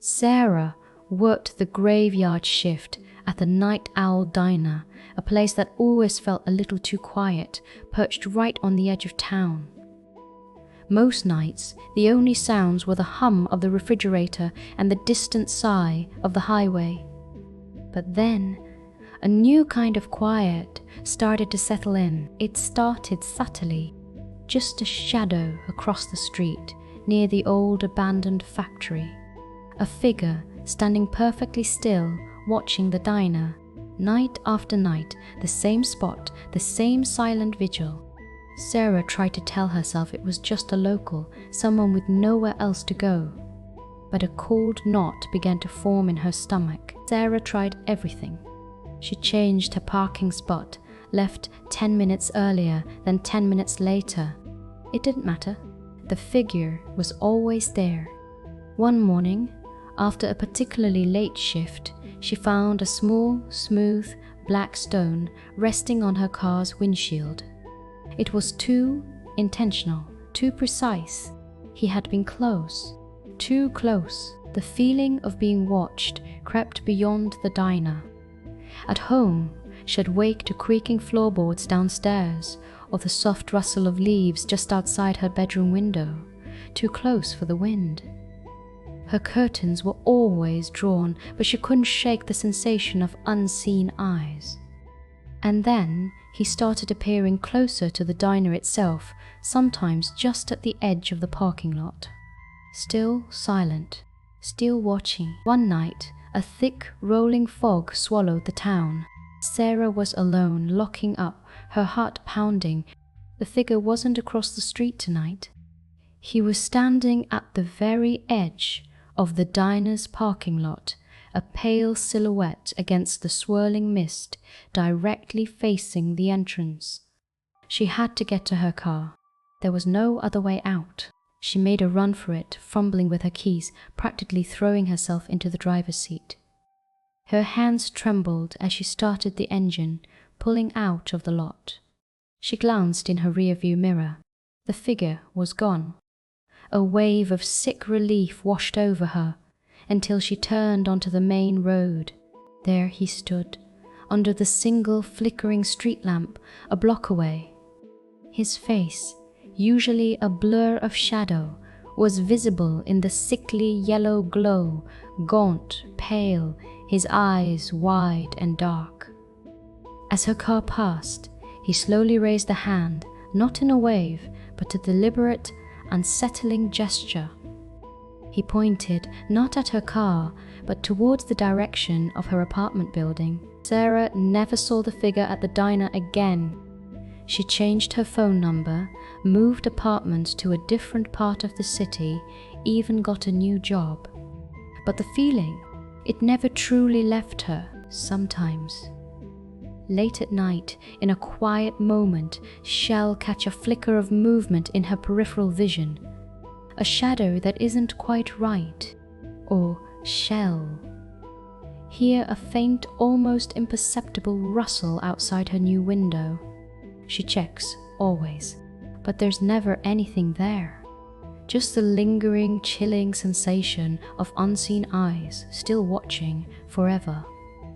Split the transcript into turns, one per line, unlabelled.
Sarah worked the graveyard shift at the Night Owl Diner, a place that always felt a little too quiet, perched right on the edge of town. Most nights, the only sounds were the hum of the refrigerator and the distant sigh of the highway. But then, a new kind of quiet started to settle in. It started subtly, just a shadow across the street near the old abandoned factory. A figure standing perfectly still, watching the diner. Night after night, the same spot, the same silent vigil. Sarah tried to tell herself it was just a local, someone with nowhere else to go. But a cold knot began to form in her stomach. Sarah tried everything. She changed her parking spot, left 10 minutes earlier, then 10 minutes later. It didn't matter. The figure was always there. One morning, after a particularly late shift, she found a small, smooth, black stone resting on her car's windshield. It was too intentional, too precise. He had been close, too close. The feeling of being watched crept beyond the diner. At home, she'd wake to creaking floorboards downstairs, or the soft rustle of leaves just outside her bedroom window, too close for the wind. Her curtains were always drawn, but she couldn't shake the sensation of unseen eyes. And then he started appearing closer to the diner itself, sometimes just at the edge of the parking lot. Still silent, still watching. One night, a thick, rolling fog swallowed the town. Sarah was alone, locking up, her heart pounding. The figure wasn't across the street tonight. He was standing at the very edge of the diner's parking lot, a pale silhouette against the swirling mist, directly facing the entrance. She had to get to her car. There was no other way out. She made a run for it, fumbling with her keys, practically throwing herself into the driver's seat. Her hands trembled as she started the engine, pulling out of the lot. She glanced in her rearview mirror. The figure was gone. A wave of sick relief washed over her, until she turned onto the main road. There he stood, under the single flickering street lamp a block away. His face, usually a blur of shadow, was visible in the sickly yellow glow, gaunt, pale, his eyes wide and dark. As her car passed, he slowly raised a hand, not in a wave, but a deliberate, unsettling gesture. He pointed not at her car, but towards the direction of her apartment building. Sarah never saw the figure at the diner again. She changed her phone number, moved apartments to a different part of the city, even got a new job. But the feeling, it never truly left her. Sometimes, late at night, in a quiet moment, she'll catch a flicker of movement in her peripheral vision. A shadow that isn't quite right, or shell. Hear a faint, almost imperceptible rustle outside her new window. She checks, always, but there's never anything there. Just the lingering, chilling sensation of unseen eyes still watching forever.